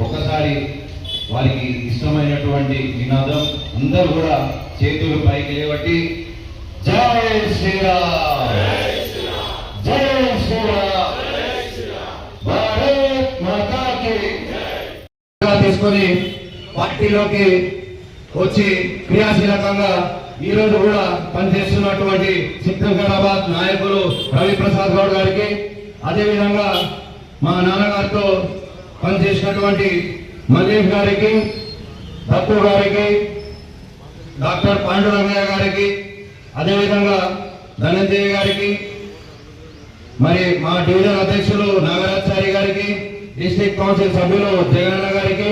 ఒకసారి వారికి ఇష్టమైనటువంటి నినాదం అందరూ కూడా చేతులు పైకి లేవట్టి జై శ్రీరామ్, జై శ్రీరామ్, భారత్ మాతాకి తీసుకొని పార్టీలోకి వచ్చి క్రియాశీలకంగా ఈ రోజు కూడా పనిచేస్తున్నటువంటి సికింద్రాబాద్ నాయకులు రవి ప్రసాద్ గౌడ్ గారికి, అదేవిధంగా మా నాన్నగారితో పనిచేసినటువంటి మల్లేష్ గారికి, దత్తు గారికి, డాక్టర్ పాండురంగయ్య గారికి, అదేవిధంగా ధనంజయ గారికి, మరి మా డివిజన్ అధ్యక్షులు నాగరాచారి గారికి, డిస్ట్రిక్ట్ కౌన్సిల్ సభ్యులు జగనన్న గారికి,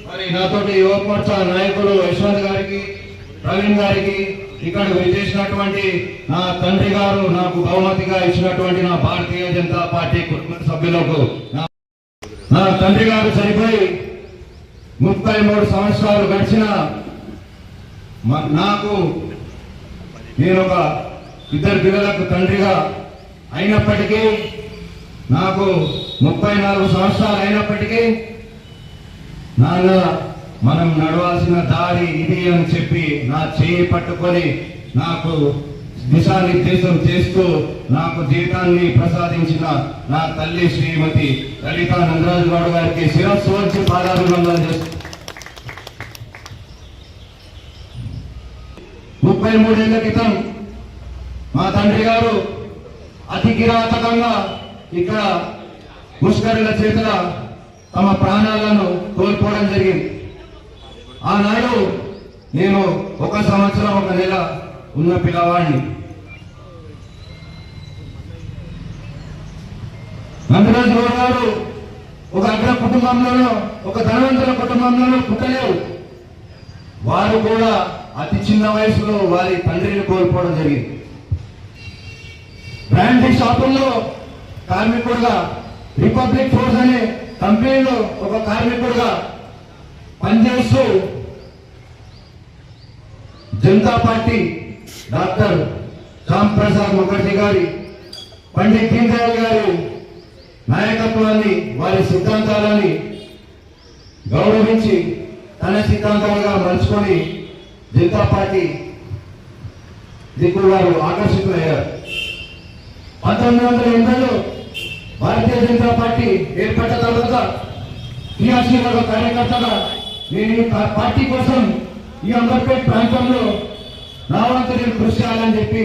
మరి నాతోటి యువ మోర్చా నాయకులు యశ్వంత్ గారికి, ప్రవీణ్ గారికి, ఇక్కడ విచ్చేసినటువంటి నా తండ్రి గారు నాకు బహుమతిగా ఇచ్చినటువంటి నా భారతీయ జనతా పార్టీ కుటుంబ సభ్యులకు, నా తండ్రి గారు చనిపోయి 33 సంవత్సరాలు గడిచిన నాకు నేను ఒక 2 పిల్లలకు తండ్రిగా అయినప్పటికీ, నాకు 34 సంవత్సరాలు అయినప్పటికీ నాన్న మనం నడవాల్సిన దారి ఇది అని చెప్పి నా చేయి పట్టుకొని నాకు దిశానిర్దేశం చేస్తూ నాకు జీవితాన్ని ప్రసాదించిన నా తల్లి శ్రీమతి లలితా నందరాజు గౌడ్ గారికి శిరస్సు వచ్చి పాదాభివందనం చేస్తూ 33 ఏళ్ల క్రితం మా తండ్రి గారు అతి కిరాతకంగా ఇక్కడ ముష్కరుల చేతుల తమ ప్రాణాలను కోల్పోవడం జరిగింది. ఆనాడు నేను 1 సంవత్సరం 1 నెల ఉన్న పిల్లవాడిని. నందరాజు గౌడ్ గారు ఒక అగ్ర కుటుంబంలోనూ ఒక ధనవంతుల కుటుంబంలోనూ పుట్టలేవు. వారు కూడా అతి చిన్న వయసులో వారి తండ్రిని కోల్పోవడం జరిగింది. బ్రాండీ షాపుల్లో కార్మికుడుగా, రిపబ్లిక్ ఫోర్స్ అనే కంపెనీలో ఒక కార్మికుడుగా పనిచేస్తూ జనతా పార్టీ డాక్టర్ రామ్ ప్రసాద్ ముఖర్జీ గారి, పండిత్ దీన్ దయాళ్ గారి నాయకత్వాన్ని, వారి సిద్ధాంతాలని గౌరవించి తన సిద్ధాంతాలుగా మలుచుకొని జనతా పార్టీ దిక్కులు వారు ఆకర్షితులయ్యారు. 1980లో భారతీయ జనతా పార్టీ ఏర్పడ్డ తర్వాత క్రియాశీలక కార్యకర్తగా నేను ఈ పార్టీ కోసం ఈ అంబర్పేట్ ప్రాంతంలో నా వంతు నేను కృషి చేయాలని చెప్పి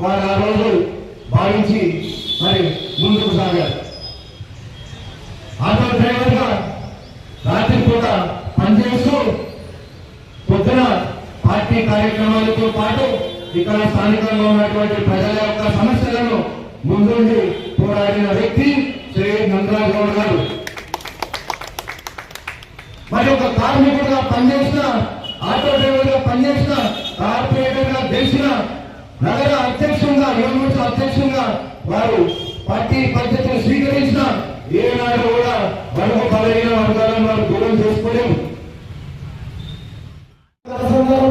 వారు ఆ రోజు భావించి మరి ముందుకు సాగారు. ఆటో డ్రైవర్గా రాత్రి పూట పనిచేస్తూ పొద్దున పార్టీ కార్యక్రమాలతో పాటు ఇక్కడ స్థానికంగా ఉన్నటువంటి ప్రజల యొక్క సమస్యలను ముందుండి పోరాడిన వ్యక్తి శ్రీ నందరాజు గౌడ్ గారు. మరి ఒక కార్మికుడిగా పనిచేసిన, ఆటో డ్రైవర్గా పనిచేసిన, కార్పొరేటర్గా గెలిచిన, నగర అధ్యక్షులుగా, యువమోర్చా అధ్యక్షులుగా వారు పార్టీ పద్ధతిని స్వీకరించిన, ఏనాడు కూడా బడుగు బలహీన వర్గాలను వారు దూరం చేసుకోలేము.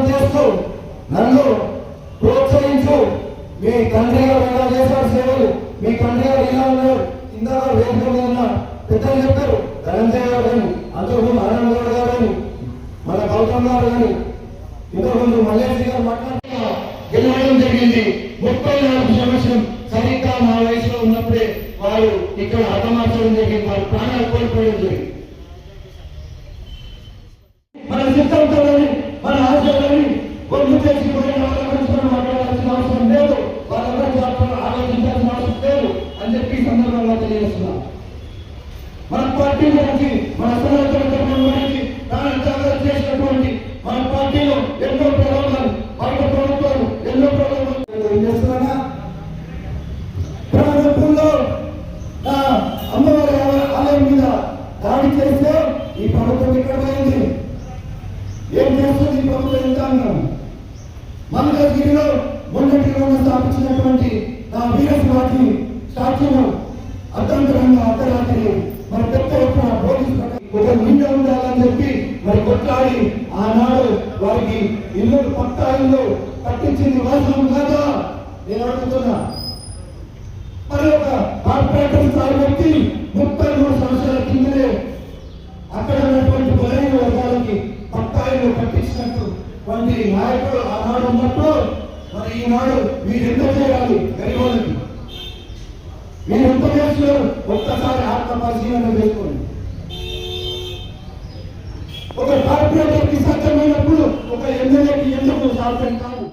చేస్తూ నన్ను ప్రోత్సహించు, మీ తండ్రి గారు ఎలా చేశారు సేవలు, మీ తండ్రి గారు ఎలా ఉన్నారు, ఇందాక వేదిక ఉన్న పెద్దలు చెప్పారు, ధనంజయ గారు కానీ, అంతకుముందు ఆనంద్ గౌడ్ గారు కానీ, మన గౌతమ్ గారు కానీ, ఇంతకుముందు మల్లేష్ గారు మాట్లాడుతూ గెలవడం జరిగింది. 34 సంవత్సరం సరిగ్గా మా వయసులో ఉన్నప్పుడే వారు ఇక్కడ హతమార్చడం జరిగింది, వారు ప్రాణాలు కోల్పోవడం జరిగింది. మన సిద్ధాంతాలని, మన ఆశయాలని కొద్ది చేసి మాట్లాడాల్సిన అవసరం లేదు, వాళ్ళందరూ ఆలోచించాల్సిన అవసరం లేదు అని చెప్పి సందర్భంగా తెలియజేస్తున్నాం. మన పార్టీ గురించి, మన సనాతన ధర్మం గురించి త్యాగాలు చేసినటువంటి మన పార్టీలో ఎన్నో ప్రలోభాలు, బయట ప్రభుత్వాలు ఎన్నో ప్రలోభాలు చేస్తున్నా. ప్రభుత్వంలో అమ్మవారి ఆలయం మీద దాడి చేస్తే ఈ ప్రభుత్వం ఇక్కడ పోయింది. ఏం చేస్తుంది ఈ ప్రభుత్వం? యంత్రాంగం మంగళగిరిలో మొన్నటిలో స్థాపించినటువంటి నా వీరస్వాతి స్టాచ్యూను అర్థంతరంగా అర్ధరాత్రి మరి పెద్ద ఎత్తున పోలీసు నిండా ఉండాలని చెప్పి మరి కొట్లాడి ఆనాడు వారికి ఇల్లు, పక్కా ఇల్లు కట్టించింది వాస్తవం కాదా నేను అడుగుతున్నా. మరి ఒక కార్పొరేటర్ స్థాయి వ్యక్తి 33 సంవత్సరాల కిందనే అక్కడ ఉన్నటువంటి బలైన వర్గాలకి పక్కాయిలు కట్టించినట్టు వంటి నాయకుడు ఆనాడు ఉన్నట్టు మరి ఈనాడు మీరెంత చేయాలి గరీబులకి? మీరెంత చేస్తున్నారు? ఒక్కసారి ఆత్మ పరిశీలన చేసుకోండి. ఒక కార్పొరేటర్ కి సత్యమైనప్పుడు ఒక ఎమ్మెల్యేకి ఎందుకు సాధ్యం కాదు?